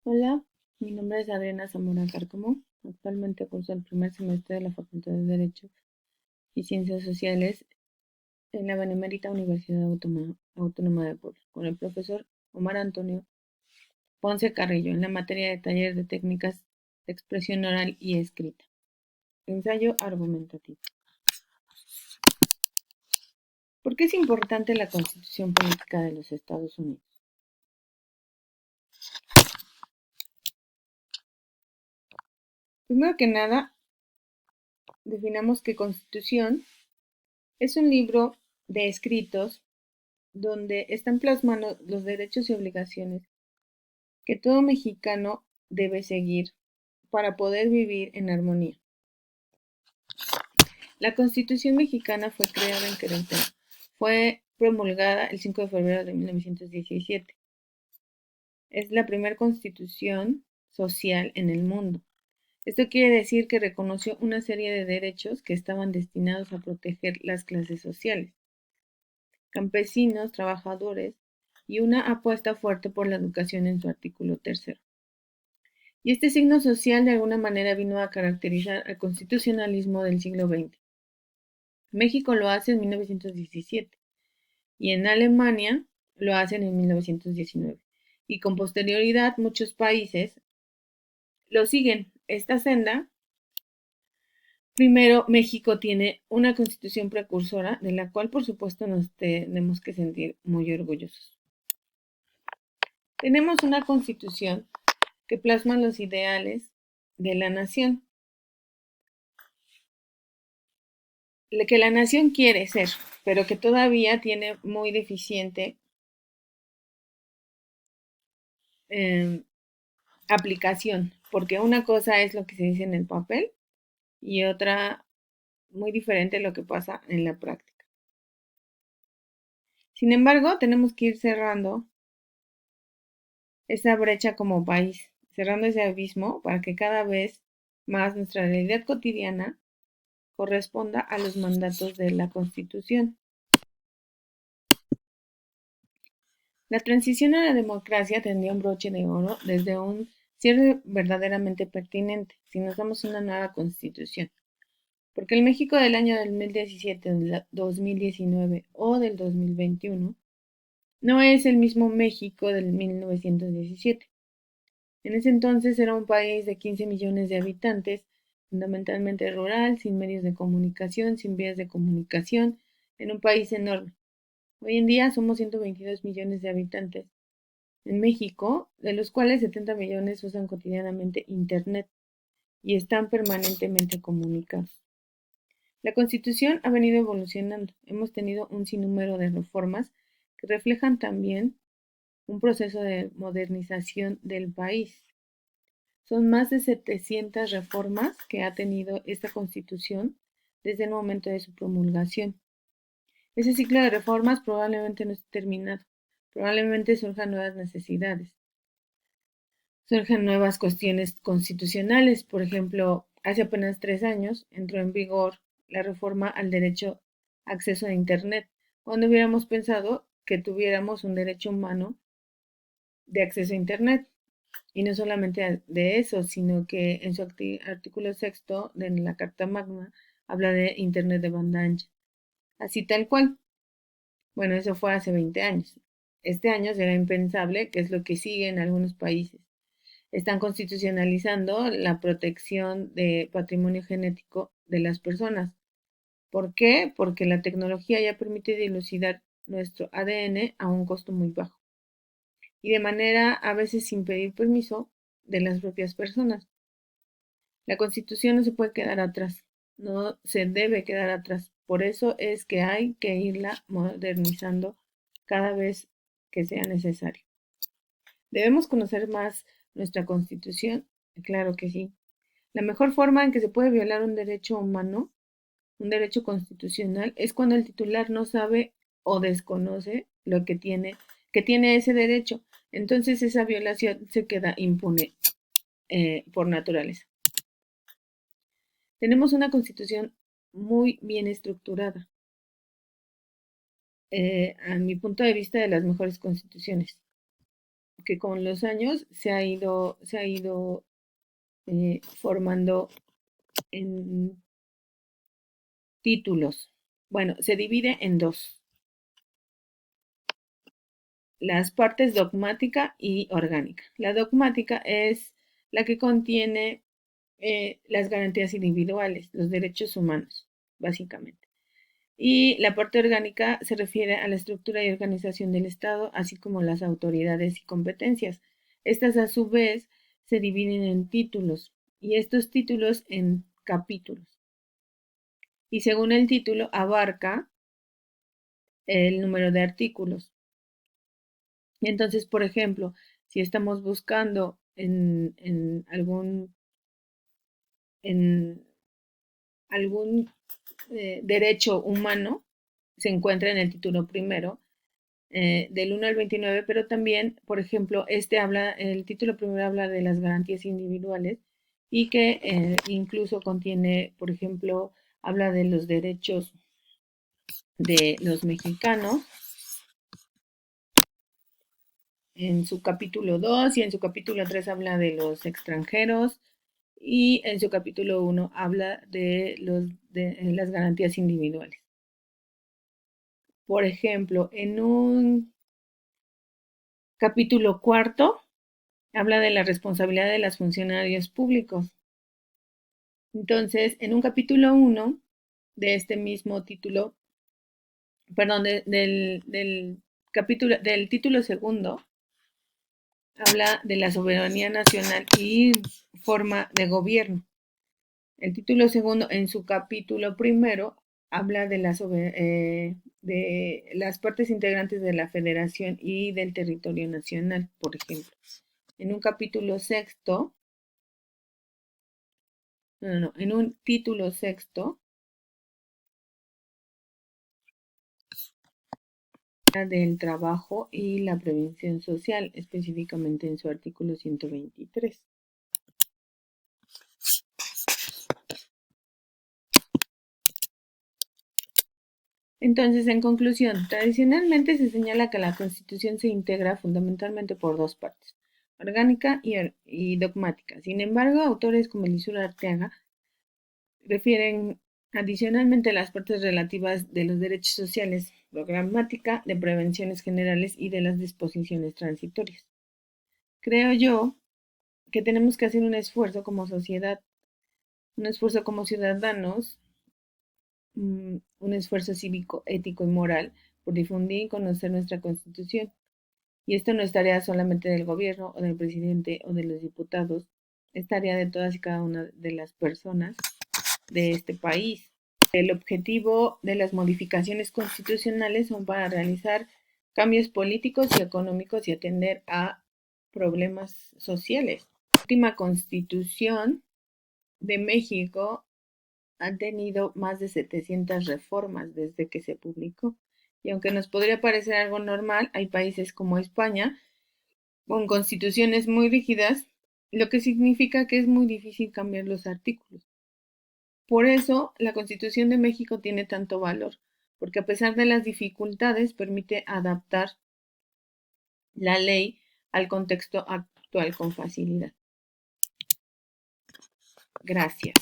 Hola, mi nombre es Adriana Zamora Cárcamo. Actualmente curso el primer semestre de la Facultad de Derecho y Ciencias Sociales en la Benemérita Universidad Autónoma de Puebla, con el profesor Omar Antonio Ponce Carrillo en la materia de taller de técnicas de expresión oral y escrita. Ensayo argumentativo. ¿Por qué es importante la Constitución Política de los Estados Unidos? Primero que nada, definamos que Constitución es un libro de escritos donde están plasmados los derechos y obligaciones que todo mexicano debe seguir para poder vivir en armonía. La Constitución mexicana fue creada en Querétaro. Fue promulgada el 5 de febrero de 1917. Es la primera constitución social en el mundo. Esto quiere decir que reconoció una serie de derechos que estaban destinados a proteger las clases sociales, campesinos, trabajadores, y una apuesta fuerte por la educación en su artículo tercero. Y este signo social de alguna manera vino a caracterizar al constitucionalismo del siglo XX. México lo hace en 1917 y en Alemania lo hacen en 1919. Y con posterioridad muchos países lo siguen esta senda. Primero, México tiene una constitución precursora de la cual por supuesto nos tenemos que sentir muy orgullosos. Tenemos una constitución que plasma los ideales de la nación, que la nación quiere ser, pero que todavía tiene muy deficiente eh, aplicación, porque una cosa es lo que se dice en el papel y otra muy diferente lo que pasa en la práctica. Sin embargo, tenemos que ir cerrando esa brecha como país, cerrando ese abismo para que cada vez más nuestra realidad cotidiana corresponda a los mandatos de la Constitución. La transición a la democracia tendría un broche de oro desde un cierre verdaderamente pertinente si nos damos una nueva constitución. Porque el México del año 2017, del 2019 o del 2021 no es el mismo México del 1917. En ese entonces era un país de 15 millones de habitantes, fundamentalmente rural, sin medios de comunicación, sin vías de comunicación, en un país enorme. Hoy en día somos 122 millones de habitantes en México, de los cuales 70 millones usan cotidianamente Internet y están permanentemente comunicados. La Constitución ha venido evolucionando. Hemos tenido un sinnúmero de reformas que reflejan también un proceso de modernización del país. Son más de 700 reformas que ha tenido esta Constitución desde el momento de su promulgación. Ese ciclo de reformas probablemente no esté terminado. Probablemente surjan nuevas necesidades. Surgen nuevas cuestiones constitucionales. Por ejemplo, hace apenas 3 años entró en vigor la reforma al derecho a acceso a Internet, cuando hubiéramos pensado que tuviéramos un derecho humano de acceso a Internet. Y no solamente de eso, sino que en su artículo sexto de la Carta Magna habla de Internet de banda ancha. Así tal cual. Bueno, eso fue hace 20 años. Este año será impensable, que es lo que sigue en algunos países. Están constitucionalizando la protección de patrimonio genético de las personas. ¿Por qué? Porque la tecnología ya permite dilucidar nuestro ADN a un costo muy bajo y de manera a veces sin pedir permiso de las propias personas. La Constitución no se puede quedar atrás, no se debe quedar atrás. Por eso es que hay que irla modernizando cada vez que sea necesario. ¿Debemos conocer más nuestra Constitución? Claro que sí. La mejor forma en que se puede violar un derecho humano, un derecho constitucional, es cuando el titular no sabe o desconoce que tiene ese derecho. Entonces esa violación se queda impune por naturaleza. Tenemos una constitución muy bien estructurada, a mi punto de vista, de las mejores constituciones. que con los años se ha ido formando en títulos. Bueno, se divide en dos: las partes dogmática y orgánica. La dogmática es la que contiene las garantías individuales, los derechos humanos, básicamente. Y la parte orgánica se refiere a la estructura y organización del Estado, así como las autoridades y competencias. Estas, a su vez, se dividen en títulos y estos títulos en capítulos. Y según el título, abarca el número de artículos. Y entonces, por ejemplo, si estamos buscando en algún derecho humano, se encuentra en el título primero, del 1 al 29, pero también, por ejemplo, el título primero habla de las garantías individuales y que incluso contiene, por ejemplo, habla de los derechos de los mexicanos en su capítulo 2, y en su capítulo 3 habla de los extranjeros, y en su capítulo 1 habla de las garantías individuales. Por ejemplo, en un capítulo cuarto habla de la responsabilidad de los funcionarios públicos. Entonces, en un capítulo 1 de este mismo título, perdón, del título segundo, habla de la soberanía nacional y forma de gobierno. El título segundo, en su capítulo primero, habla de las partes integrantes de la federación y del territorio nacional, por ejemplo. En un capítulo sexto, en un título sexto, del trabajo y la prevención social, específicamente en su artículo 123. Entonces, en conclusión, tradicionalmente se señala que la Constitución se integra fundamentalmente por dos partes: orgánica y dogmática. Sin embargo, autores como Elisura Arteaga refieren adicionalmente las partes relativas de los derechos sociales, programática, de prevenciones generales y de las disposiciones transitorias. Creo yo que tenemos que hacer un esfuerzo como sociedad, un esfuerzo como ciudadanos, un esfuerzo cívico, ético y moral por difundir y conocer nuestra Constitución. Y esto no es tarea solamente del gobierno o del presidente o de los diputados, es tarea de todas y cada una de las personas de este país. El objetivo de las modificaciones constitucionales son para realizar cambios políticos y económicos y atender a problemas sociales. La última Constitución de México ha tenido más de 700 reformas desde que se publicó. Y aunque nos podría parecer algo normal, hay países como España con constituciones muy rígidas, lo que significa que es muy difícil cambiar los artículos. Por eso, la Constitución de México tiene tanto valor, porque a pesar de las dificultades permite adaptar la ley al contexto actual con facilidad. Gracias.